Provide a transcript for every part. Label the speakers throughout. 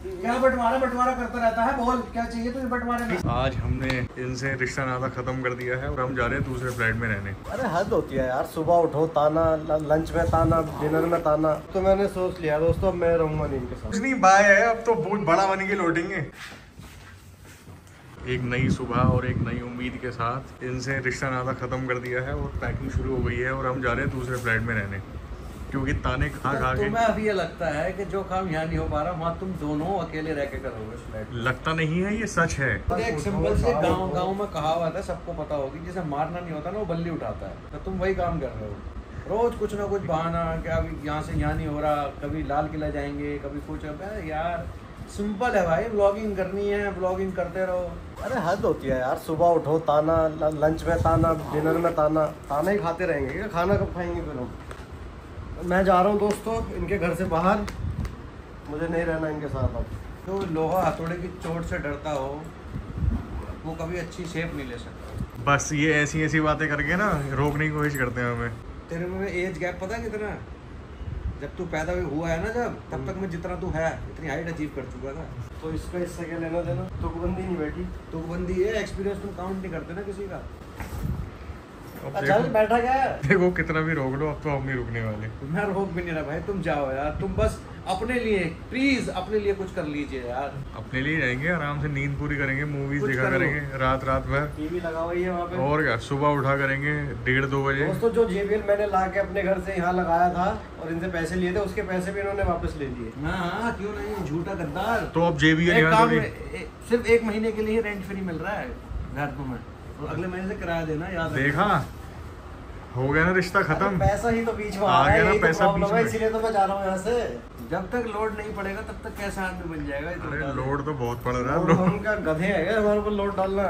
Speaker 1: क्या बंटवारा करता रहता है? बोल क्या चाहिए तुझे बंटवारे में?
Speaker 2: आज हमने इनसे रिश्ता नाता खत्म कर दिया है और हम जा रहे हैं दूसरे फ्लैट में रहने।
Speaker 1: अरे हद होती है यार, सुबह उठो ताना, लंच में ताना, डिनर में ताना। तो मैंने सोच लिया दोस्तों अब मैं रहूंगा नहीं इनके साथ।
Speaker 2: कुछ नहीं, बाय है, अब तो बहुत बड़ा बन के लौटेंगे। एक नई सुबह और एक नई उम्मीद के साथ इनसे रिश्ता नाता खत्म कर दिया है और पैकिंग शुरू हो गई है और हम जा रहे हैं दूसरे फ्लैट में रहने, क्योंकि ताने खा खा के
Speaker 1: तुम्हें अभी ये लगता है कि जो काम यहाँ नहीं हो पा रहा वहाँ तुम दोनों अकेले रह के करोगे फ्लैट।
Speaker 2: लगता नहीं है, ये सच है।
Speaker 1: एक सिंपल से गांव में कहावत है, सबको पता होगी, जिसे मारना नहीं होता ना वो बल्ली उठाता है। तो तुम वही काम कर रहे हो, रोज कुछ ना कुछ बहाना कि अभी यहाँ से यहाँ नहीं हो रहा, कभी लाल किला जाएंगे, कभी कुछ। यार सिंपल है भाई, ब्लॉगिंग करनी है, ब्लॉगिंग करते रहो। अरे हद होती है यार, सुबह उठो ताना, लंच में ताना, डिनर में ताना, ताना ही खाते रहेंगे। खाना कब खाएंगे फिर हम? मैं जा रहा हूँ दोस्तों इनके घर से बाहर, मुझे नहीं रहना इनके साथ अब। जो लोहा हथौड़े की चोट से डरता हो वो कभी अच्छी शेप नहीं ले सकता।
Speaker 2: बस ये ऐसी ऐसी बातें करके ना रोकने की कोशिश करते हैं हमें।
Speaker 1: तेरे में एज गैप पता है कितना? जब तू पैदा हुआ है ना, जब तब तक मैं जितना तू है इतनी हाइट अचीव कर चुका था। तो इसका इससे क्या लेना देना? तुकबंदी नहीं बैठी, तुकबंदी है, एक्सपीरियंस तुम काउंट नहीं करते ना किसी का। अच्छा बैठा क्या है?
Speaker 2: देखो कितना भी रोक लो, अब तो हम नहीं रुकने वाले।
Speaker 1: मैं रोक भी नहीं रहा भाई, तुम जाओ यार। तुम बस अपने लिए, प्लीज अपने लिए कुछ कर लीजिए यार।
Speaker 2: अपने लिए जाएंगे, आराम से नींद पूरी करेंगे, मूवीज देखा करेंगे रात भर।
Speaker 1: टीवी लगा हुई है वहाँ पे।
Speaker 2: और क्या, सुबह उठा करेंगे 1:30-2 बजे।
Speaker 1: दोस्तों जो JBL मैंने ला के अपने घर से यहाँ लगाया था और इनसे पैसे लिए थे, उसके पैसे भी इन्होंने वापस ले लिए। हाँ क्यों नहीं, झूठा गद्दार।
Speaker 2: तो अब JBL
Speaker 1: सिर्फ 1 महीने के लिए रेंट फ्री मिल रहा है घर में, और अगले महीने से किराया देना। याद
Speaker 2: देखा, हो गया ना रिश्ता खत्म।
Speaker 1: पैसा ही तो बीच में
Speaker 2: आ गया ना,
Speaker 1: है,
Speaker 2: पैसा बीच में।
Speaker 1: इसीलिए तो मैं जा रहा हूँ यहाँ से। जब तक लोड नहीं पड़ेगा तब तक कैसा आदमी बन जाएगा?
Speaker 2: अरे लोड तो बहुत पड़ रहा है।
Speaker 1: हम क्या गधे है हमारे ऊपर लोड डालना?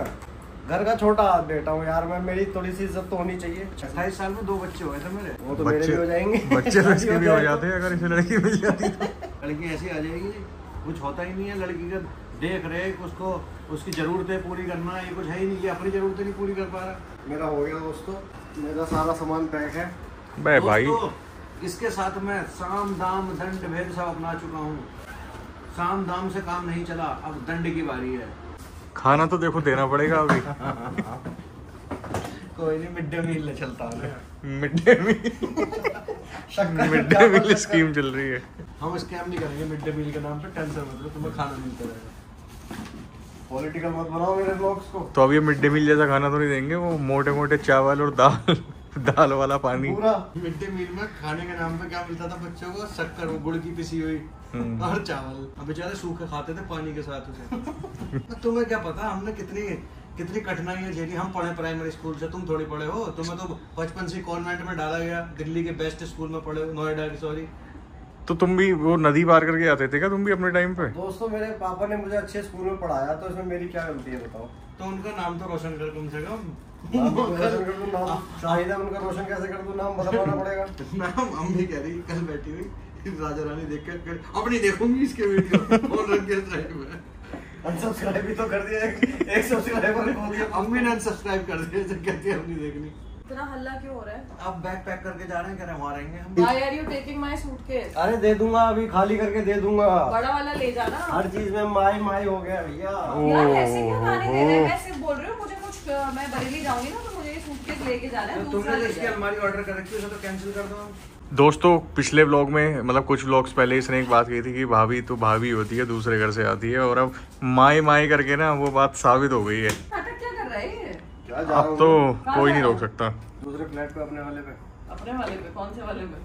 Speaker 1: घर का छोटा बेटा हूँ यार मैं, मेरी थोड़ी सी इज्जत तो होनी चाहिए। 28 साल में 2 बच्चे हुए थे मेरे, वो तो मेरे भी हो जाएंगे।
Speaker 2: बच्चे तो इसके भी हो जाते हैं अगर इसे लड़की मिल जाती तो।
Speaker 1: लड़की ऐसी आ जाएगी, कुछ होता ही नहीं है लड़की का देख रेख, उसको उसकी जरूरतें पूरी करना, ये कुछ है ही नहीं, ये अपनी जरूरतें नहीं पूरी कर पा रहा। मेरा हो गया दोस्तों, मेरा सारा सामान पैक है
Speaker 2: भाई।
Speaker 1: इसके साथ मैं साम दाम दंड भेद सब अपना चुका हूँ। साम दाम से काम नहीं चला, अब दंड की बारी है।
Speaker 2: खाना तो देखो देना पड़ेगा अभी।
Speaker 1: कोई नहीं, मिड डे मील चलता है।
Speaker 2: मिड डे मील स्कीम चल रही है।
Speaker 1: हम स्कैम नहीं करेंगे मिड डे मील के नाम पे, टेंशन मतलब तुम्हें खाना मिलता रहेगा। पॉलिटिकल मत बनाओ मेरे ब्लॉग्स को।
Speaker 2: तो अब ये मिड डे मील जैसा खाना तो नहीं देंगे, वो मोटे मोटे चावल और दाल वाला पानी।
Speaker 1: पूरा मिड डे मील में खाने के नाम पे क्या मिलता था बच्चों को? शक्कर, गुड़ की पिसी हुई और चावल। अब बेचारे सूखे खाते थे पानी के साथ उसे। तुम्हें क्या पता हमने कितनी कठिनाइयां झेली। हम पढ़े प्राइमरी स्कूल से, तुम थोड़ी पढ़े हो। तुम्हें तो बचपन से कॉन्वेंट में डाला गया, दिल्ली के बेस्ट स्कूल में पढ़े हो, नोएडा की। सॉरी,
Speaker 2: तो तुम भी वो नदी पार करके आते थे क्या तुम भी अपने टाइम पे?
Speaker 1: दोस्तों मेरे पापा ने मुझे अच्छे स्कूल में पढ़ाया, तो इसमें मेरी क्या गलती है बताओ? तो उनका नाम तो रोशन कर कम से कम। शाहिद है उनका, रोशन कैसे कर दूं? नाम बदलवाना पड़ेगा। नाम हम भी कह रही, कल बैठी हुई राजा रानी देख कर अब नहीं देखूंगी इसके वीडियो। और रंग के साइड में अनसब्सक्राइब भी तो कर दिया, एक सब्सक्राइबर हो गया। अम्मी ने अनसब्सक्राइब कर दिया, जब कहती है हम नहीं देखनी।
Speaker 3: इतना हल्ला क्यों हो रहा है?
Speaker 1: अब बैग पैक करके जा रहे हैं, कह रहे वहाँ रहेंगे हम।
Speaker 3: Why are you taking my suitcase?
Speaker 1: अरे दे दूंगा, अभी खाली करके दे दूंगा।
Speaker 3: बड़ा वाला ले जाना।
Speaker 1: हर चीज में माई हो गया भैया।
Speaker 3: यार ऐसे क्यों गाने दे रहे हैं? मैं सिर्फ बोल रही हूँ, मुझे कुछ, मैं बरेली जाऊंगी ना तो मुझे ये सूटकेस लेके जाना है।
Speaker 1: तुमने तो इसकी अलमारी ऑर्डर कर रखी है, उसे तो कैंसिल कर दो।
Speaker 2: दोस्तों पिछले व्लॉग में, मतलब कुछ व्लॉग्स पहले इसने एक बात कही थी कि भाभी तो भाभी होती है, दूसरे घर से आती है, और अब माई करके ना वो बात साबित हो गई है।
Speaker 3: नाटक क्या कर रहा है ये?
Speaker 2: अब तो कोई नहीं रोक सकता।
Speaker 1: दूसरे फ्लैट पे, अपने वाले पे।
Speaker 3: अपने वाले पे? कौन से वाले पे?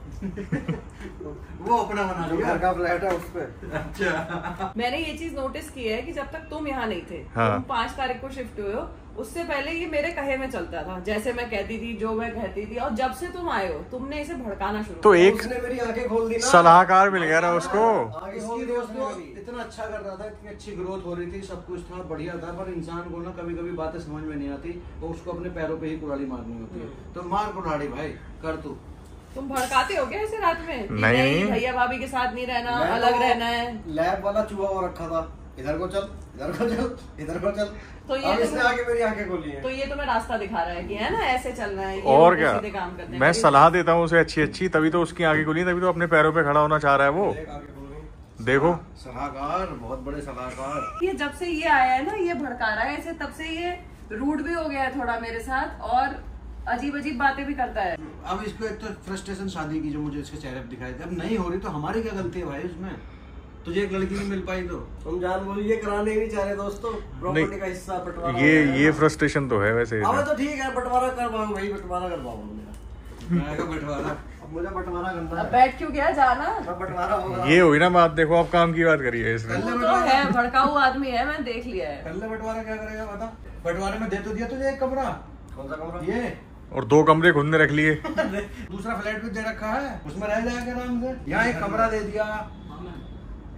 Speaker 1: वो अपना बना लिया, घर का फ्लैट है उस पे। अच्छा,
Speaker 3: मैंने ये चीज नोटिस की है कि जब तक तुम यहाँ नहीं थे, तुम 5 तारीख को शिफ्ट हुए हो, उससे पहले ये मेरे कहे में चलता था, जैसे मैं कहती थी, जो मैं कहती थी। और जब से तुम आए हो, तुमने इसे भड़काना शुरू
Speaker 2: तो एक
Speaker 1: उसने मेरी आंखें खोल दी ना,
Speaker 2: सलाहकार मिल गया उसको।
Speaker 1: इसकी दोस्तों इतना अच्छा कर रहा था, इतनी अच्छी ग्रोथ हो रही थी, सब कुछ था बढ़िया था, पर इंसान को ना कभी कभी बातें समझ में नहीं आती, तो उसको अपने पैरों पे ही कुल्हाड़ी मारनी होती है। तो मार कुल्हाड़ी भाई, कर तू।
Speaker 3: तुम भड़काते हो क्या ऐसे रात में?
Speaker 2: नहीं,
Speaker 3: भैया भाभी के साथ नहीं रहना, अलग रहना है।
Speaker 1: लैब वाला चूहा हो रखा था, इधर को चल, इधर को चल, इधर को चल।
Speaker 3: तो ये
Speaker 1: इसने आके मेरी आंखें खोली हैं।
Speaker 3: तो ये तुम्हें रास्ता दिखा रहा है कि है ना, ऐसे चलना है।
Speaker 2: और क्या,
Speaker 3: काम करने
Speaker 2: मैं सलाह देता हूँ उसे अच्छी, तभी तो उसकी आंखें खुली, तभी तो अपने पैरों पे खड़ा होना चाह रहा है वो। देखो
Speaker 1: सलाहकार, बहुत बड़े सलाहकार।
Speaker 3: ये जब से ये आया है ना, ये भड़का रहा है ऐसे, तब से ये रूड भी हो गया है थोड़ा मेरे साथ और अजीब अजीब बातें भी करता है।
Speaker 1: अब इसको एक तो फ्रस्ट्रेशन शादी की जो मुझे इसके चेहरे पे दिखाई थी, अब नहीं हो रही तो हमारी क्या गलती है भाई उसमें? तुझे एक लड़की नहीं मिल पाई तो
Speaker 4: तुम जान बोली ये कराने ही नहीं चाह रहे दोस्तों, प्रॉपर्टी का हिस्सा बंटवारा।
Speaker 2: ये फ्रस्ट्रेशन तो है वैसे।
Speaker 4: हमें तो ठीक है, बंटवारा करवाओ भाई, बंटवारा करवाओ
Speaker 1: बंटवारा।
Speaker 4: अब मुझे बंटवारा करना
Speaker 3: अब
Speaker 4: है।
Speaker 3: बैठ क्यों गया, जाना।
Speaker 4: अब बंटवारा होगा।
Speaker 2: ये हुई ना बात। देखो अब काम की बात करिए इसने।
Speaker 3: तू तो है भड़काऊ आदमी है, मैंने देख लिया है।
Speaker 1: कल बंटवारा क्या करेगा बता? बंटवारे में दे तो दिया तुझे एक कमरा,
Speaker 4: कौन सा कमरा?
Speaker 1: ये,
Speaker 2: और 2 कमरे खुद ने रख लिए।
Speaker 1: दूसरा फ्लैट भी दे रखा है, उसमें रह जाएगा आराम से। यहाँ एक कमरा दे दिया।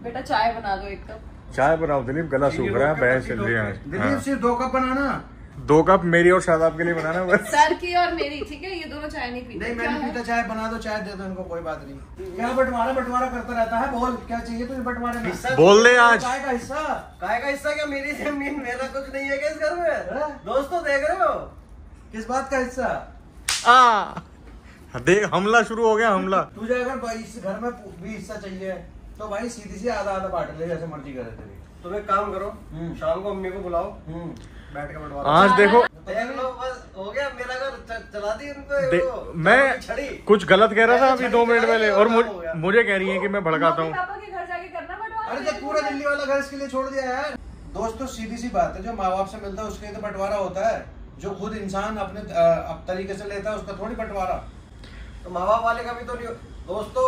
Speaker 3: बेटा चाय बना दो एक कप।
Speaker 2: चाय बनाओ दिलीप, गला सूख रहा है, बहस चल रही है।
Speaker 1: दिलीप सिर्फ 2 कप बनाना।
Speaker 2: 2 कप मेरी और शादाब के लिए बनाना बस।
Speaker 3: सर की और मेरी, ठीक है, ये दोनों चाय नहीं पीते।
Speaker 1: नहीं मैं नहीं पीता चाय, बना दो चाय, दे दो इनको, कोई बात नहीं। क्या बंटवारा करता रहता है? बोल क्या चाहिए तुझे बंटवारे में?
Speaker 4: हिस्सा
Speaker 2: बोल दे आज।
Speaker 1: चाय का हिस्सा।
Speaker 4: काय का हिस्सा? क्या मेरी जमीन, मेरा कुछ नहीं है क्या इस घर में? दोस्तों देख रहे हो
Speaker 1: किस बात का हिस्सा?
Speaker 2: देख हमला शुरू हो गया, हमला।
Speaker 1: तुझे अगर इस घर में भी हिस्सा चाहिए तो भाई सीधी सी आधा आधा बांट ले, जैसे मर्जी करे तेरी।
Speaker 4: तुम एक काम करो, शाम को अम्मी को बुलाओ, बैठ के बंटवारा।
Speaker 2: आज देखो
Speaker 4: देख लो, बस हो गया, मेरा घर चला दी उनको।
Speaker 2: मैं
Speaker 4: छड़ी
Speaker 2: कुछ गलत कह रहा था अभी 2 मिनट पहले, और
Speaker 4: हो गया।
Speaker 2: मुझे कह रही है कि मैं भड़काता हूँ।
Speaker 3: पापा के घर जाके करना बंटवारा।
Speaker 1: अरे जब पूरा दिल्ली वाला घर इसके लिए छोड़ दिया यार। दोस्तों सीधी सी बात है, जो माँ बाप से मिलता है उसके लिए तो बंटवारा होता है, जो खुद इंसान अपने तरीके से लेता है उसका थोड़ी बंटवारा।
Speaker 4: तो माँ बाप वाले का भी तो नहीं। दोस्तों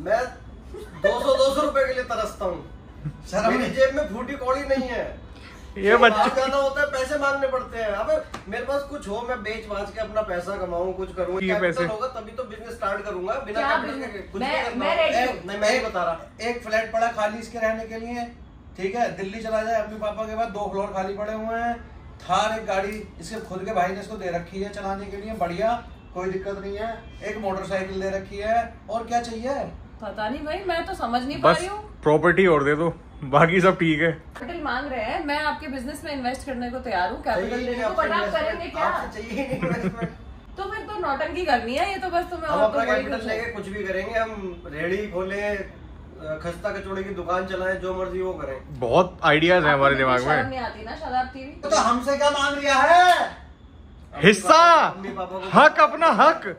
Speaker 4: मैं 200 रुपए के लिए तरसता हूँ, मेरी जेब में फूटी कौड़ी नहीं है।
Speaker 2: ये बच्चे
Speaker 4: जाना होता है, पैसे मांगने पड़ते हैं। अबे मेरे पास कुछ हो, मैं बेच बाच के अपना पैसा कमाऊं, कुछ करूं, कैपिटल होगा तभी तो बिजनेस स्टार्ट करूंगा। बिना कैपिटल के कुछ नहीं करना। मैं ही बता रहा,
Speaker 1: एक फ्लैट पड़ा खाली इसके रहने के लिए, ठीक है, दिल्ली चला जाए अपने पापा के बाद, 2 फ्लोर खाली पड़े हुए हैं, थार एक गाड़ी इसके खुद के भाई ने इसको दे रखी है चलाने के लिए, बढ़िया, कोई दिक्कत नहीं है, एक मोटरसाइकिल दे रखी है, और क्या चाहिए?
Speaker 3: पता नहीं भाई, मैं तो समझ नहीं पा
Speaker 2: बस
Speaker 3: रही हूँ।
Speaker 2: प्रॉपर्टी और दे दो, बाकी सब ठीक है।
Speaker 3: कैपिटल मांग रहे हैं, मैं आपके बिजनेस में इन्वेस्ट करने को तैयार हूँ, कैपिटल देने को, बट आप करेंगे क्या?
Speaker 4: चाहिए नहीं इन्वेस्टमेंट।
Speaker 3: तो फिर तो नौटंकी करनी है, ये तो बस तुम्हें।
Speaker 4: हम
Speaker 3: और
Speaker 4: अपना
Speaker 3: तो कोई
Speaker 4: कैपिटल
Speaker 3: कुछ
Speaker 4: लेके कुछ भी करेंगे, हम रेहड़ी खोले, खस्ता कचौड़ी की दुकान चलाएं, जो मर्जी वो करें।
Speaker 2: बहुत आइडियाज हैं हमारे
Speaker 3: आपको
Speaker 2: दिमाग
Speaker 3: शर्म
Speaker 2: में।
Speaker 3: नहीं आती ना शादाब की भी?
Speaker 1: तो हमसे क्या मांग लिया है?
Speaker 2: हिस्सा,
Speaker 4: मम्मी पापा को
Speaker 2: हक, अपना हक।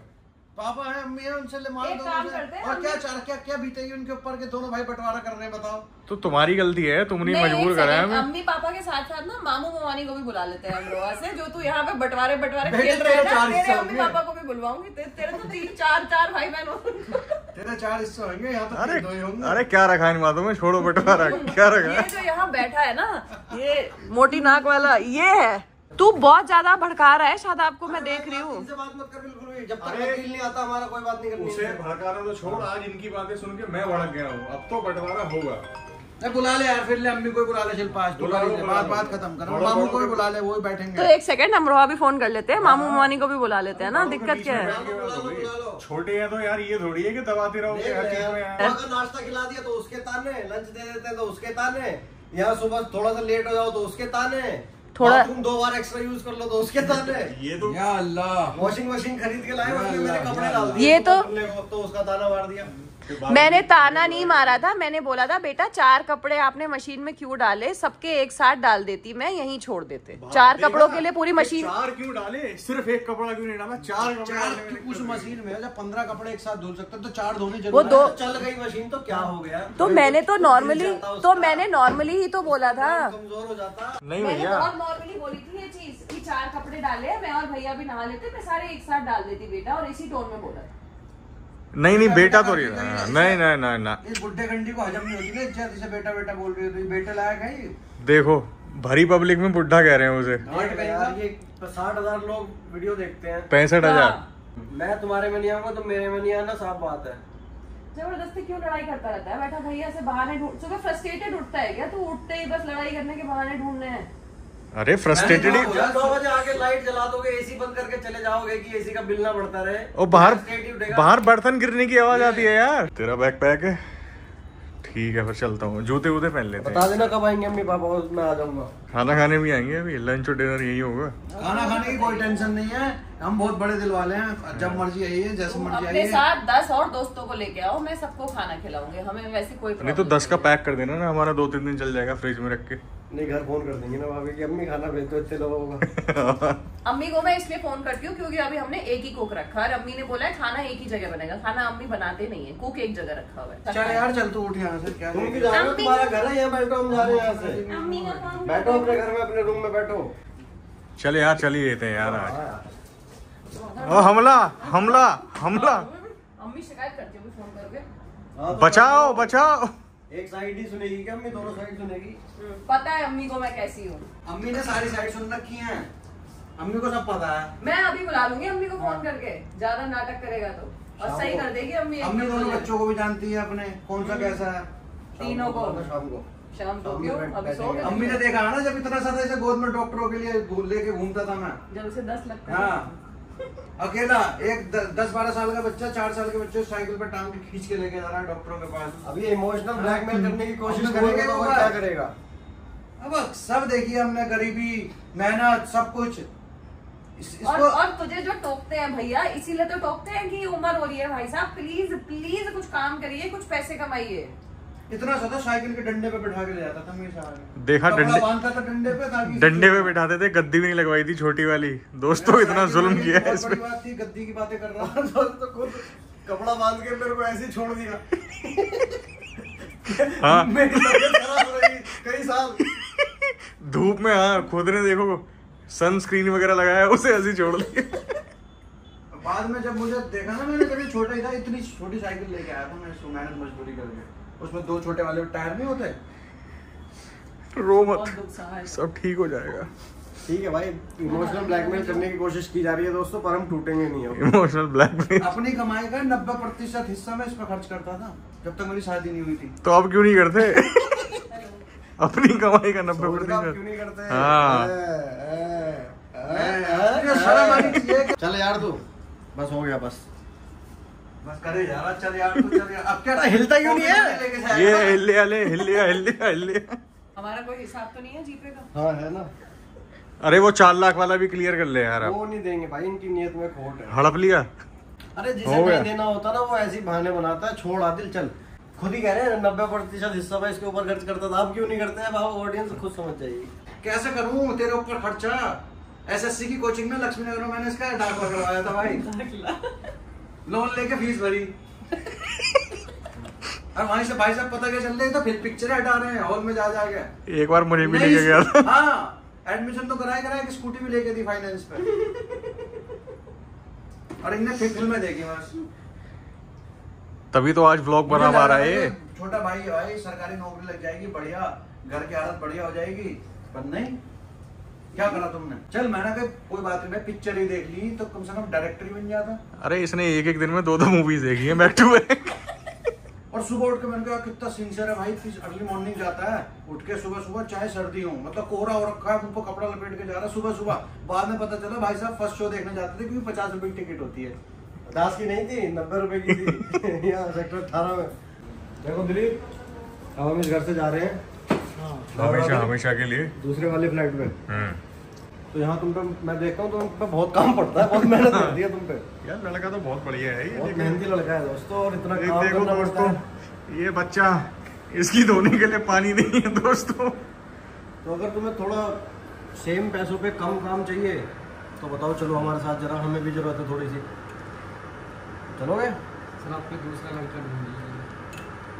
Speaker 1: पापा है, अम्मी है, उनसे ले मांग
Speaker 3: एक
Speaker 1: दो
Speaker 3: काम
Speaker 1: मुझे।
Speaker 3: करते हैं,
Speaker 1: और
Speaker 3: हम-
Speaker 1: क्या बीतेगी उनके ऊपर के दोनों भाई बंटवारा कर रहे हैं, बताओ।
Speaker 2: तो तुम्हारी गलती है, तुमने
Speaker 3: नहीं,
Speaker 2: मजबूर
Speaker 3: एक
Speaker 2: करा है
Speaker 3: सेकंड,
Speaker 2: हमें।
Speaker 3: अम्मी पापा के साथ साथ ना मामू ममानी को भी बुला लेते हैं हम लोग से, जो तू यहाँ पे बंटवारे
Speaker 1: बेटे,
Speaker 3: खेल रहे हैं ना,
Speaker 1: 4
Speaker 3: तेरे
Speaker 1: हिस्से
Speaker 3: अम्मी
Speaker 1: होंगे।
Speaker 3: पापा को भी बुलवाऊंगी। तेरे तो 3-4 भाई बहन हो।
Speaker 1: तेरे 4 हिस्से होंगे, यहाँ तो
Speaker 2: अरे
Speaker 1: 2 ही होंगे।
Speaker 2: अरे क्या रखा इन बातों में, छोड़ो बंटवारा, क्या रखा
Speaker 3: ये
Speaker 2: है?
Speaker 3: जो यहाँ बैठा है ना, ये मोटी नाक वाला, ये है। तू बहुत ज्यादा भड़का रहा है शादाब को, मैं देख रही हूँ।
Speaker 4: इनसे बात मत कर बिल्कुल भी, जब तक वकील नहीं आता हमारा कोई बात नहीं करनी
Speaker 2: उसे
Speaker 4: है।
Speaker 2: भड़काना तो छोड़, आज इनकी बातें सुन के मैं भड़क गया हूँ। अब तो बंटवारा होगा।
Speaker 1: बुला ले यार, फिर ले अम्मी को बुला ले, शिल्पा बात खत्म करो, मामू को भी बुला ले, वो भी बैठेंगे।
Speaker 3: तो एक सेकंड, अमरोहा भी फोन कर लेते हैं, मामू ममानी को भी बुला लेते हैं ना, दिक्कत क्या है?
Speaker 4: बुला लो।
Speaker 2: छोटे हैं तो यार ये थोड़ी है कि दबाते रहोगे हर चीज में यार।
Speaker 4: अगर नाश्ता खिला दिया तो उसके ताने, लंच दे देते हैं तो उसके ताने, यहाँ सुबह थोड़ा सा लेट हो जाओ तो उसके ताने,
Speaker 3: थोड़ा-
Speaker 4: तुम 2 बार एक्स्ट्रा यूज कर लो तो उसके ताने।
Speaker 2: ये तो
Speaker 1: या अल्लाह,
Speaker 4: वॉशिंग मशीन खरीद के लाए, उसमें मेरे कपड़े डाल
Speaker 3: ये
Speaker 4: दिए,
Speaker 3: तो-
Speaker 4: तो उसका ताना मार दिया।
Speaker 3: मैंने ताना नहीं मारा था, मैंने बोला था बेटा 4 कपड़े आपने मशीन में क्यों डाले, सबके एक साथ डाल देती मैं, यहीं छोड़ देते। 4 कपड़ों के लिए पूरी मशीन।
Speaker 2: 4 क्यों डाले, सिर्फ 1 कपड़ा क्यों नहीं डाला? 4 कपड़े डालने में
Speaker 1: उस मशीन में जब 15 कपड़े एक साथ धुल सकते हैं तो 4 धोने
Speaker 3: वो
Speaker 1: जरूरी
Speaker 3: दो-
Speaker 1: है।
Speaker 4: चल गई मशीन तो क्या हो गया?
Speaker 3: तो मैंने तो नॉर्मली ही तो बोला था।
Speaker 4: कमजोर हो जाता।
Speaker 2: नहीं
Speaker 3: मैंने
Speaker 2: भैया,
Speaker 3: बहुत नॉर्मली बोली थी ये चीज कि 4 कपड़े डाले, मैं और भैया भी नहा लेते, मैं सारे एक साथ डाल देती बेटा, और इसी टोन में बोला था।
Speaker 2: नहीं बेटा तो नहीं था। नहीं।
Speaker 1: इस बुढ़े घंटी को हजम नहीं होती ना, इज्जत इसे बेटा बेटा बोल रही हो, तो ये बेटे लायक है ये?
Speaker 2: देखो भरी पब्लिक में बुढ़ा कह रहे हैं उसे।
Speaker 4: यार ये 60,000 लोग वीडियो देखते हैं,
Speaker 2: 65,000।
Speaker 4: मैं तुम्हारे में नहीं आऊंगा, तुम मेरे में नहीं आना, साफ बात है।
Speaker 3: जबरदस्ती क्यों लड़ाई करता रहता है बैठा भैया से बहाने ढूंढ, सुबह फ्रस्ट्रेटेड उठता है क्या तू? उठते ही बस लड़ाई करने के बहाने ढूंढने हैं।
Speaker 2: अरे फ्रस्ट्रेटेड ही।
Speaker 4: जब 9 बजे आके लाइट जला दोगे, एसी बंद करके चले जाओगे कि एसी का बिल ना बढ़ता रहे,
Speaker 2: और बाहर बर्तन गिरने की आवाज आती है यार। तेरा बैकपैक है, ठीक है फिर चलता हूँ, जूते वूते पहन लेते
Speaker 4: बता
Speaker 2: हैं।
Speaker 4: देना कब आएंगे अम्मी पापा, मैं आ जाऊंगा।
Speaker 2: खाना खाने भी आएंगे, अभी लंच और डिनर यही होगा।
Speaker 1: खाना खाने की कोई टेंशन नहीं है, हम बहुत बड़े दिल वाले हैं, जब मर्जी आइए, जैसे मर्जी आइए।
Speaker 3: अपने साथ 10 और दोस्तों को लेके आओ, मैं सबको खाना खिलाऊंगी, हमें वैसे कोई
Speaker 2: नहीं तो 10 का पैक कर देना ना, हमारा 2-3 दिन चल जाएगा फ्रिज में रख के।
Speaker 4: नहीं घर फोन कर देंगे ना भाभी की अम्मी खाना भेज दो इतने लोगों का।
Speaker 3: अम्मी को मैं इसलिए फोन करती हूँ क्योंकि अभी हमने एक ही कुक रखा है और अम्मी ने बोला है खाना एक ही जगह बनेगा। खाना अम्मी बनाते नहीं है, कुक एक जगह रखा हुआ है।
Speaker 1: चल यार चल तू उठ यहाँ से, क्या
Speaker 4: तुम भी जा रहे हो, तुम्हारा घर है, यहाँ बैठो, हम जा रहे हैं यहाँ से। बैठो अपने घर में, अपने रूम में बैठो।
Speaker 2: चले यार, चलिए लेते हैं यार आज। ओ हमला हमला हमला,
Speaker 3: अम्मी शिकायत करती होगी फोन करके।
Speaker 2: बचाओ बचाओ।
Speaker 4: एक साइड ही सुनेगी क्या अम्मी, दोनों साइड सुनेगी?
Speaker 3: पता है अम्मी को मैं कैसी हूँ।
Speaker 1: अम्मी ने सारी साइड सुन रखी है, अम्मी को सब पता है।
Speaker 3: मैं अभी बुला लूंगी अम्मी को फोन करके, ज्यादा नाटक करेगा तो, और सही कर देगी अम्मी।
Speaker 1: अम्मी दोनों बच्चों को भी जानती है अपने, कौन सा कैसा है।
Speaker 3: तीनों को
Speaker 4: शाम को
Speaker 3: क्यों अभी सो गए?
Speaker 1: अम्मी ने देखा ना जब इतना सा ऐसे गोद में डॉक्टरों के लिए लेके घूमता था मैं,
Speaker 3: जब उसे 10 लगता है।
Speaker 1: हाँ अकेला एक 10-12 साल का बच्चा, 4 साल के बच्चे साइकिल पर टांग के खींच के लेके जा रहा है डॉक्टरों के पास।
Speaker 4: अभी इमोशनल ब्लैकमेल करने की कोशिश करेंगे तो वो क्या करेगा?
Speaker 1: अब सब देखिए हमने, गरीबी, मेहनत, सब कुछ।
Speaker 3: और तुझे जो टोकते हैं भैया, इसीलिए तो टोकते हैं कि उम्र हो रही है भाई साहब, प्लीज प्लीज कुछ काम करिए, कुछ पैसे कमाइए।
Speaker 1: इतना सा था साइकिल के डंडे पे बिठा के ले जाता था मेरे साथ।
Speaker 2: देखा
Speaker 1: बांधता था डंडे पे, ताकि
Speaker 2: डंडे पे बिठाते थे, गद्दी भी नहीं लगवाई थी छोटी वाली। दोस्तों इतना जुल्म किया है इसमें।
Speaker 1: बात थी, गद्दी की बातें कर रहा था
Speaker 4: तो खुद कपड़ा बांध के मेरे को ऐसे ही छोड़ दिया।
Speaker 2: हाँ
Speaker 4: मेरी तबीयत खराब हो रही कई साल
Speaker 2: धूप में। हाँ खुद ने देखो सनस्क्रीन वगैरह लगाया, उसे ऐसे छोड़ दिया।
Speaker 1: बाद में जब मुझे देखा ना, मैंने जब छोटा ही था, इतनी छोटी साइकिल लेके आया था मैं, मेहनत मजदूरी करके। उसमें 2 छोटे वाले टायर नहीं होते।
Speaker 2: रो मत, सब ठीक हो जाएगा।
Speaker 4: ठीक है भाई, इमोशनल ब्लैकमेल करने की कोशिश की जा रही है दोस्तों, पर हम टूटेंगे नहीं।
Speaker 2: Emotional blackmail.
Speaker 1: अपनी कमाई का 90% हिस्सा मैं इस पर खर्च करता था जब तक मेरी शादी नहीं हुई थी।
Speaker 2: तो अब क्यों नहीं करते? अपनी कमाई का 90%।
Speaker 4: क्यों नहीं करते?
Speaker 2: हाँ
Speaker 4: चल यार तू, बस हो गया, बस
Speaker 1: करे यार, चल यार तू, चल यार। अब क्या
Speaker 4: हिलता क्यों नहीं है?
Speaker 2: ये हिल।
Speaker 3: हमारा कोई हिसाब तो नहीं है जीपे का?
Speaker 4: हाँ है ना।
Speaker 2: अरे वो 4 लाख वाला भी क्लियर कर ले यार।
Speaker 4: वो नहीं देंगे भाई, इनकी नियत में खोट है।
Speaker 2: हड़प लिया।
Speaker 4: अरे जिसे नहीं देना होता ना, वो ऐसी बहाने बनाता है। छोड़ आदिल, चल, खुद ही कह रहे हैं 90% हिस्सा मैं इसके ऊपर खर्च करता था। आप क्यों नहीं करते हैं? भाव ऑडियंस खुद समझ जाएगी।
Speaker 1: कैसे करूं तेरे ऊपर खर्चा? एसएससी की कोचिंग में लक्ष्मी नगर में मैंने इसका दाखिला करवाया था भाई, लोन लेके फीस भरी। और वहीं से भाई साहब पता क्या चल रही, तो फिर पिक्चर हटा रहे हैं हॉल में जा जाके।
Speaker 2: एक बार मुझे भी लेके गया था।
Speaker 1: हाँ एडमिशन तो कराया कि स्कूटी भी लेके दी फाइनेंस पे। और इनने फिर फिल्में देखी बस।
Speaker 2: तभी तो आज व्लॉग बना पा रहा है।
Speaker 1: छोटा भाई है भाई, सरकारी नौकरी लग जाएगी, बढ़िया, घर की हालत बढ़िया हो जाएगी, पर नहीं। क्या करा तुमने? चल मैंने कहा कोई बात नहीं, मैं पिक्चर ही देख ली तो कम से कम डायरेक्टर ही बन जाता।
Speaker 2: अरे इसने एक दिन में 2 मूवीज देखी है बैक टू बैक।
Speaker 1: और सुबह उठ के मैंने कहा कितना सिंसियर है भाई, अर्ली मॉर्निंग जाता है, उठ के सुबह चाहे सर्दी हो, मतलब कोहरा हो रखा है, मुंह पर कपड़ा लपेट के जा रहा है सुबह। बाद में पता चला भाई साहब फर्स्ट शो देखने जाते थे, क्योंकि 50 रुपए की टिकट होती है।
Speaker 4: 50 की नहीं थी, 90 रुपए की थी। यहाँ सेक्टर 18 में। देखो दिलीप, अब हम इस घर से जा रहे हैं
Speaker 2: हमेशा के लिए
Speaker 4: दूसरे वाले फ्लाइट में। तो यहाँ तुम पे मैं देखता हूँ, तुम पे बहुत काम पड़ता है, बहुत मेहनत करती है तुम पे।
Speaker 2: यार लड़का तो बहुत बढ़िया है ये,
Speaker 4: बहुत मेहनती लड़का है दोस्तों, और इतना काम
Speaker 2: देखो
Speaker 4: करना
Speaker 2: दोस्तों,
Speaker 4: पड़ता है।
Speaker 2: ये बच्चा, इसकी धोने के लिए पानी नहीं है दोस्तों।
Speaker 4: तो अगर तुम्हें थोड़ा सेम पैसों पे कम काम चाहिए तो बताओ, चलो हमारे साथ जरा, हमें भी जरूरत है थोड़ी सी। चलोगे?
Speaker 5: सर आपको दूसरा लड़का ढूंढिए।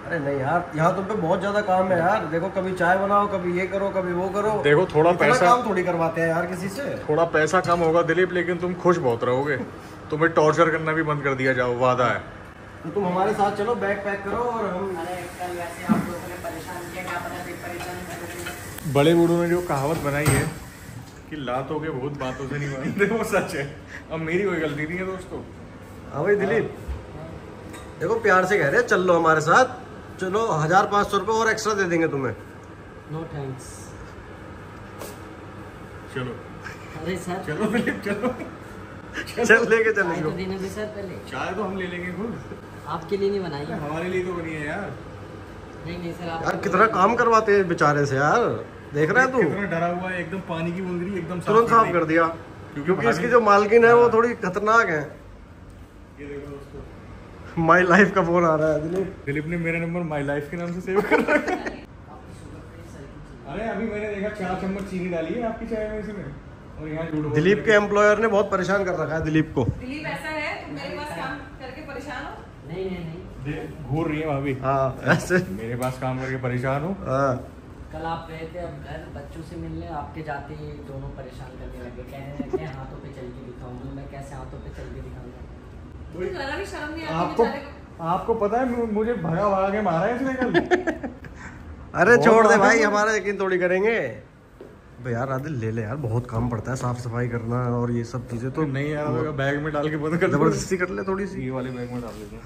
Speaker 4: अरे नहीं यार, यहाँ तुम पे बहुत ज्यादा काम है यार। देखो कभी चाय बनाओ, कभी ये करो, कभी वो करो।
Speaker 2: देखो थोड़ा पैसा
Speaker 4: काम थोड़ी करवाते हैं यार किसी से।
Speaker 2: थोड़ा पैसा कम होगा दिलीप, लेकिन तुम खुश बहुत रहोगे। तुम्हें टॉर्चर करना भी बंद कर दिया जाओ, वादा है।
Speaker 4: तो तुम हमारे साथ चलो, बैग पैक करो और हम।
Speaker 3: अरे कल वैसे आप लोगों ने परेशान किया, क्या पता फिर परेशान कर।
Speaker 2: बड़े बूढ़ों ने जो कहावत बनाई है कि लातों के भूत बातों से नहीं मानते, वो सच है। अब मेरी कोई गलती नहीं है दोस्तों।
Speaker 4: हाँ भाई दिलीप, देखो प्यार से कह रहे हैं, चल लो हमारे साथ, चलो 1500 रुपए और एक्स्ट्रा दे देंगे तुम्हें।
Speaker 5: No thanks.
Speaker 2: चलो
Speaker 5: अरे सर,
Speaker 2: चलो दिलीप चलो,
Speaker 4: चल लेके
Speaker 5: चाय तो
Speaker 4: चलेंगे।
Speaker 5: देने दे सर पहले।
Speaker 2: चाय तो हम ले लेंगे खुद,
Speaker 5: आपके लिए नहीं बनाई है।
Speaker 2: हमारे लिए तो बनी है यार।
Speaker 5: नहीं सर, आप
Speaker 4: यार कितना काम करवाते हैं बेचारे से यार, देख रहा है तू?
Speaker 2: कितना डरा हुआ है, एकदम पानी की बूंद एकदम
Speaker 4: तुरंत साफ कर दिया। क्योंकि इसकी जो मालकिन है वो थोड़ी खतरनाक है।
Speaker 2: ये देखो दोस्तों,
Speaker 4: माई लाइफ का फोन आ रहा है।
Speaker 2: दिलीप ने मेरा नंबर माई लाइफ के नाम से सेव कर रखा है। अरे अभी मैंने देखा 4 चम्मच चीनी डाली है आपकी चाय में इसमें, और यहाँ झूठ बोल
Speaker 4: दिलीप के एम्प्लॉयर ने बहुत परेशान कर रखा है दिलीप को।
Speaker 3: दिलीप ऐसा है, तुम मेरे पास काम करके परेशान हो?
Speaker 5: नहीं नहीं नहीं,
Speaker 2: घूर रही है भाभी।
Speaker 4: हाँ ऐसे
Speaker 2: मेरे पास काम करके परेशान हो।
Speaker 4: हाँ।
Speaker 5: कल आप गए थे अब घर बच्चों से मिलने, आपके जाते ही दोनों परेशान करने लगे, कहने लगे हाथों पे चल के दिखाऊंगी। मैं कैसे हाथों पे चल के दिखाऊंगा?
Speaker 3: मुझे जरा भी शर्म नहीं आती
Speaker 2: आपको
Speaker 3: बेचारे को।
Speaker 2: आपको पता है मुझे भगा के मारा है इसने कल।
Speaker 4: अरे
Speaker 2: बहुत
Speaker 4: छोड़ दे
Speaker 2: बात
Speaker 4: भाई,
Speaker 2: है।
Speaker 4: हमारा यकीन थोड़ी करेंगे यार। आदिल ले ले यार, बहुत काम पड़ता है साफ सफाई करना और ये सब चीजें। तो
Speaker 2: नहीं यार, बैग में डाल के बंद कर,
Speaker 4: जबरदस्ती कर ले थोड़ी सी।
Speaker 2: ये वाले बैग में डाल देते हैं।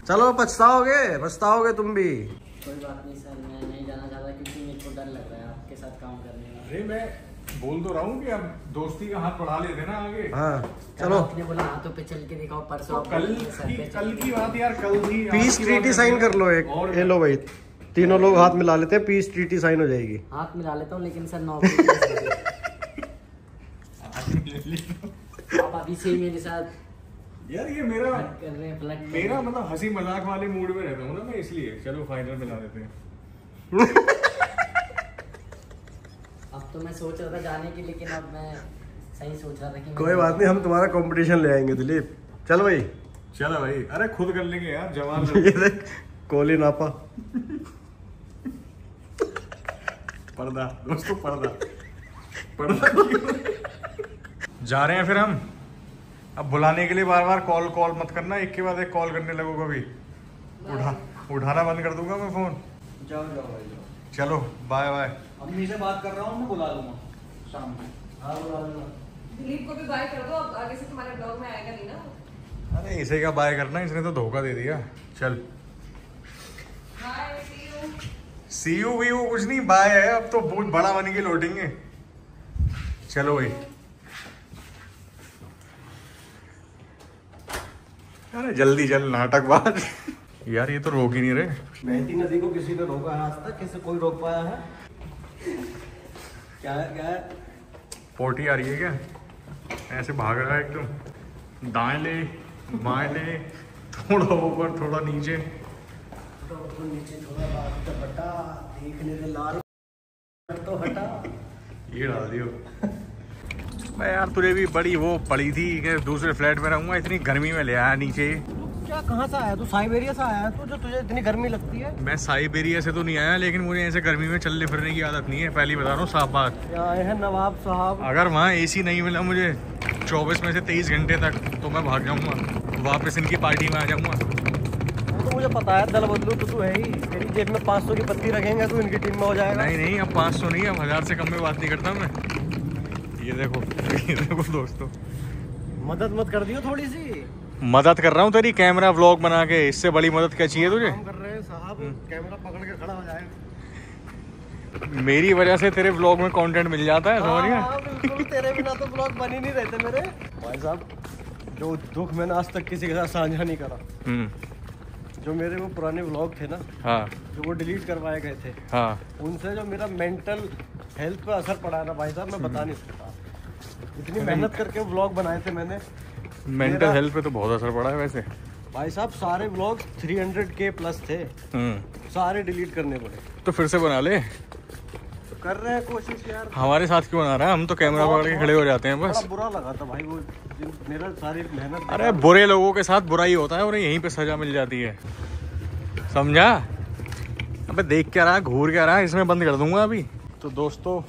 Speaker 4: चलो पछताओगे तुम भी।
Speaker 5: कोई बात नहीं सर, मैं नहीं जाना चाहता क्योंकि मेरे को डर लग रहा है आपके साथ काम करने में।
Speaker 2: अरे मैं बोल तो रहा हूँ कि अब दोस्ती का हाथ बढ़ा लेते ना आगे।
Speaker 4: हाँ
Speaker 5: कल
Speaker 4: चलो।
Speaker 5: आपने बोला हाथों पे चल के दिखाओ, परसों
Speaker 2: तो
Speaker 5: आप
Speaker 2: कल की बात यार, कल थी।
Speaker 4: पीस ट्रीटी साइन कर लो एक।
Speaker 2: और
Speaker 4: ये लो भाई, तीनों लोग हाथ मिला लेते हैं, पीस ट्रीटी साइन हो जाएगी।
Speaker 5: हाथ मिला लेता हूँ, लेकिन सर नौकरी आप अभी से ही मेरे साथ
Speaker 2: यार ये मेरा
Speaker 5: फ्लर्ट कर रहे हैं, फ्लर्ट कर
Speaker 2: मेरा
Speaker 5: रहे हैं।
Speaker 2: मतलब हंसी मजाक वाले मूड में रहता हूँ ना मैं, इसलिए। चलो फाइनल मिला देते हैं।
Speaker 5: अब तो मैं सोच रहा था जाने की, लेकिन अब मैं सही सोच रहा था कि
Speaker 4: कोई बात नहीं, हम तुम्हारा कंपटीशन ले आएंगे दिलीप। चल भाई।
Speaker 2: चलो भाई, अरे खुद कर लेंगे यार, जवान
Speaker 4: ये देख कोहली नापा।
Speaker 2: पर्दा दोस्तों, पर्दा जा रहे हैं फिर हम। अब बुलाने के लिए बार बार कॉल मत करना, एक के बाद एक कॉल करने लगो कभी। उठाना बंद कर दूंगा मैं फोन।
Speaker 1: जाओ भाई जाओ।
Speaker 2: चलो बाय बाय।
Speaker 1: अम्मी से बात कर रहा हूँ, मैं बुला लूंगा शाम में।
Speaker 4: हाँ बुला लेना।
Speaker 3: दिलीप को भी बाय कर दो, अब आगे से तुम्हारे ब्लॉग में आएगा नहीं ना।
Speaker 2: अरे इसे क्या बाय करना, इसने तो धोखा दे दिया। चल
Speaker 3: bye, see you.
Speaker 2: See you वी यू कुछ नहीं, बाय है। अब तो बहुत बड़ा बन के लौटेंगे। चलो भाई। अरे जल्दी चल नाटकबाज। यार ये तो रोक ही नहीं रहे।
Speaker 4: बहती नदी को किसी ने रोका है आज तक? किसी कोई रोक पाया है? क्या है?
Speaker 2: पोटी आ रही है क्या? ऐसे भाग रहा है एकदम, दाएं ले बाएं ले, थोड़ा ऊपर थोड़ा नीचे।
Speaker 4: तो नीचे थोड़ा बात तो हटा, देखने दे लाल तो हटा।
Speaker 2: ये डाल दियो। मैं यार तुझे भी बड़ी वो पड़ी थी कि दूसरे फ्लैट में रहूंगा, इतनी गर्मी में ले आया नीचे।
Speaker 4: क्या कहाँ से आया तू? साइबेरिया से आया तू, जो तुझे इतनी गर्मी लगती है?
Speaker 2: मैं साइबेरिया से तो नहीं आया, लेकिन मुझे ऐसे गर्मी में चलने फिरने की आदत नहीं है, पहली बता रहा हूँ साफ बात।
Speaker 4: आए हैं नवाब साहब।
Speaker 2: अगर वहाँ एसी नहीं मिला मुझे 24 में से 23 घंटे तक, तो मैं भाग जाऊंगा वापस, इनकी पार्टी में आ जाऊंगा।
Speaker 4: तो मुझे पता है, दल बदलू तो तू है ही। तेरी जेब में 500 की पत्ती रखेंगे तो इनकी टीम में हो जाएगा।
Speaker 2: नहीं अब 500 नहीं, अब 1000 से कम में बात नहीं करता मैं। ये देखो दोस्तों,
Speaker 4: मदद मत कर दियो थोड़ी सी।
Speaker 2: मदद कर रहा हूँ तेरी, कैमरा व्लॉग बना के। इससे बड़ी मदद क्या चाहिए तुझे?
Speaker 4: काम कर रहे हैं साहब, कैमरा पकड़ के खड़ा हो जाएगा।
Speaker 2: मेरी वजह से तेरे व्लॉग में कंटेंट मिल जाता है, समझ गया?
Speaker 4: हाँ, बिल्कुल। तेरे बिना तो ब्लॉग बन ही नहीं रहते मेरे भाई साहब। जो दुख मैंने आज तक किसी के साथ साझा नहीं करा, जो मेरे वो पुराने व्लॉग थे ना,
Speaker 2: हाँ
Speaker 4: जो वो डिलीट करवाए गए थे,
Speaker 2: हाँ,
Speaker 4: उनसे जो मेरा मेंटल हेल्थ पे असर पड़ा है ना भाई साहब, मैं बता नहीं सकता। इतनी मेहनत करके व्लॉग बनाए थे मैंने।
Speaker 2: मेंटल हेल्थ पे तो बहुत असर पड़ा है वैसे
Speaker 4: भाई साहब। सारे व्लॉग 300K प्लस थे, सारे डिलीट करने पड़े।
Speaker 2: तो फिर से बना ले।
Speaker 4: तो कर रहे हैं कोशिश यार।
Speaker 2: हमारे साथ क्यों बना रहा है? हम तो कैमरा पकड़ के खड़े हो जाते हैं बस।
Speaker 4: बड़ा बुरा लगा था भाई वो, मेरा सारी मेहनत।
Speaker 2: अरे बुरे लोगों के साथ बुरा ही होता है, और यहीं पे सजा मिल जाती है, समझा? अबे देख क्या रहा, घूर क्या रहा, इसमें बंद कर दूंगा अभी। तो दोस्तों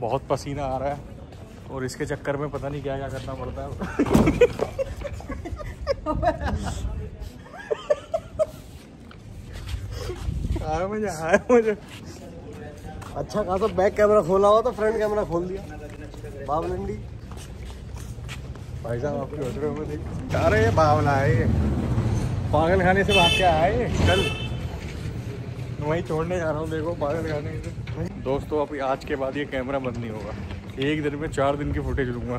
Speaker 2: बहुत पसीना आ रहा है, और इसके चक्कर में पता नहीं क्या क्या करना पड़ता है। आया मुझे।
Speaker 4: अच्छा खासा बैक कैमरा खोला हुआ तो फ्रंट कैमरा खोल दिया। बावलंडी
Speaker 2: भाई साहब आपके होटल में देख। अरे ये बावला है, ये पागल खाने से भाग के आया है। चल वहीं छोड़ने जा रहा हूँ, देखो पागल खाने से। दोस्तों अब आज के बाद ये कैमरा बंद नहीं होगा। एक दिन में 4 दिन की फुटेज लूंगा।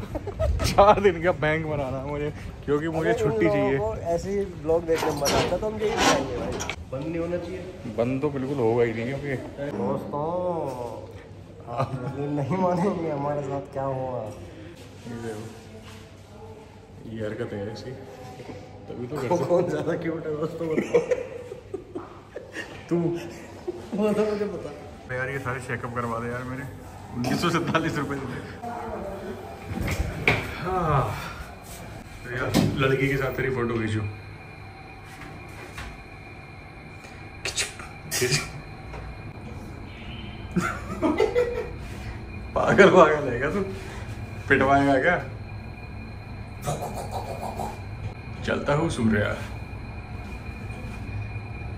Speaker 2: 4 दिन का बैंक बनाना है मुझे, क्योंकि मुझे छुट्टी चाहिए।
Speaker 4: ऐसे ही ब्लॉग देखने में मजा आता तो हम यही दिखाएंगे भाई। बंद नहीं होना चाहिए।
Speaker 2: बंद तो बिल्कुल होगा ही नहीं, क्योंकि
Speaker 4: दोस्तों ये नहीं मानेंगे हमारे साथ क्या हुआ।
Speaker 2: ये हरकत है ऐसी, तभी तो
Speaker 4: कौन ज्यादा क्यूट है दोस्तों बताओ।
Speaker 2: तू
Speaker 4: वो तो मुझे पता
Speaker 2: यार, ये सारे चेकअप करवा दे यार मेरे, 1947 रुपये दे। हाँ तो यार लड़की के साथ तेरी फोटो खींचो। पागल पागल है क्या तू? पिटवाएगा क्या? चलता हूँ सूर्या।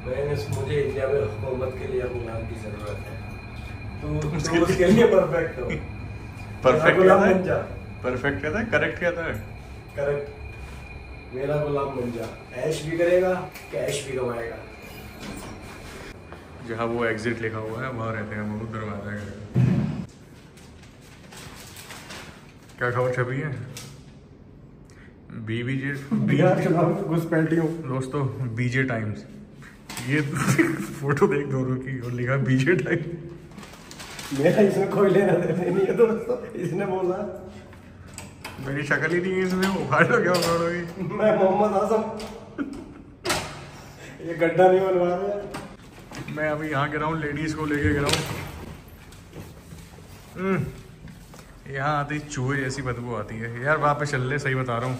Speaker 4: मुझे इंडिया में हुकूमत के लिए गुलाम की जरूरत है, तो उसके लिए परफेक्ट हो।
Speaker 2: परफेक्ट कहता है, परफेक्ट कहता है, करेक्ट कहता है,
Speaker 4: करेक्ट। मेरा गुलाम बन जा, ऐश भी करेगा, कैश भी कमाएगा।
Speaker 2: जहाँ वो एग्जिट लिखा हुआ है वहाँ रहते हैं वो, दरवाजा करेगा। क्या खबर छपी है? बीबीजे
Speaker 4: घुसपैठी हूँ
Speaker 2: दोस्तों, बीजे टाइम्स। ये फोटो देख दोनों की और लिखा बीजे टाइम्स।
Speaker 4: मेरा इसमें कोई लेना देना नहीं है दोस्तों, इसने बोला
Speaker 2: मेरी शक्ल ही नहीं है इसमें, उखाड़ लो क्या उखाड़ोगी?
Speaker 4: मैं मोहम्मद आजम, ये गड्ढा नहीं बनवा रहे।
Speaker 2: मैं अभी यहाँ गिरा हूँ, लेडीज को लेके गिरा हूँ। यहाँ आती चूहे जैसी बदबू आती है यार, वहाँ पे चल ले, सही बता रहा हूँ।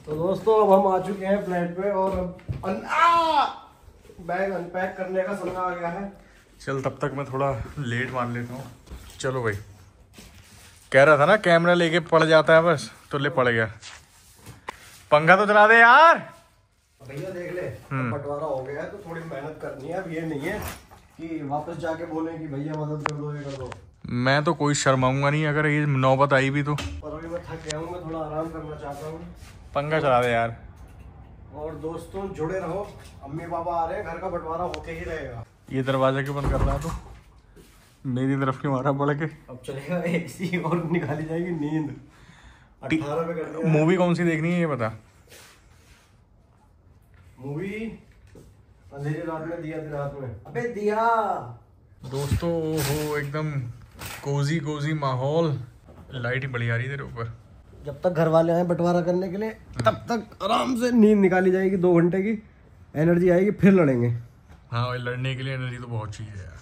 Speaker 4: तो दोस्तों अब हम आ चुके हैं फ्लैट पे और बैग अनपैक करने का समय आ गया है।
Speaker 2: चल तब तक मैं थोड़ा लेट मान लेता हूँ। चलो भाई, कह रहा था ना कैमरा लेके पड़ जाता है बस, तो ले पड़ गया। पंखा तो चला दे यार।
Speaker 4: भैया देख ले, बंटवारा हो गया है तो थोड़ी मेहनत करनी है। अब ये नहीं है कि वापस जाके बोले कि भैया मदद कर दो, ये कर दो।
Speaker 2: मैं तो कोई शर्माऊंगा नहीं अगर ये नौबत आई भी तो।
Speaker 4: पर अभी मैं थक गया हूँ, मैं थोड़ा आराम करना चाहता हूँ।
Speaker 2: पंखा चला दे यार।
Speaker 4: और दोस्तों जुड़े रहो, अम्मी पापा आ रहे हैं, घर का बंटवारा होके ही रहेगा।
Speaker 2: ये दरवाजा क्यों बंद कर रहा है तो? मेरी तरफ क्यों आ रहा बढ़ के?
Speaker 4: अब चलेगा एक सी और निकाली जाएगी नींद। 18 पे कर दिया।
Speaker 2: मूवी कौन सी देखनी है ये बता।
Speaker 4: मूवी अंधेरी रात में, दिया दी रात में। अबे दिया
Speaker 2: दोस्तों हो एकदम कोजी कोजी माहौल। लाइट ही बढ़िया आ रही है तेरे ऊपर।
Speaker 4: जब तक घर वाले आए बंटवारा करने के लिए तब तक आराम से नींद निकाली जाएगी, 2 घंटे की एनर्जी आएगी, फिर लड़ेंगे।
Speaker 2: हाँ, लड़ने के लिए एनर्जी तो बहुत चाहिए यार।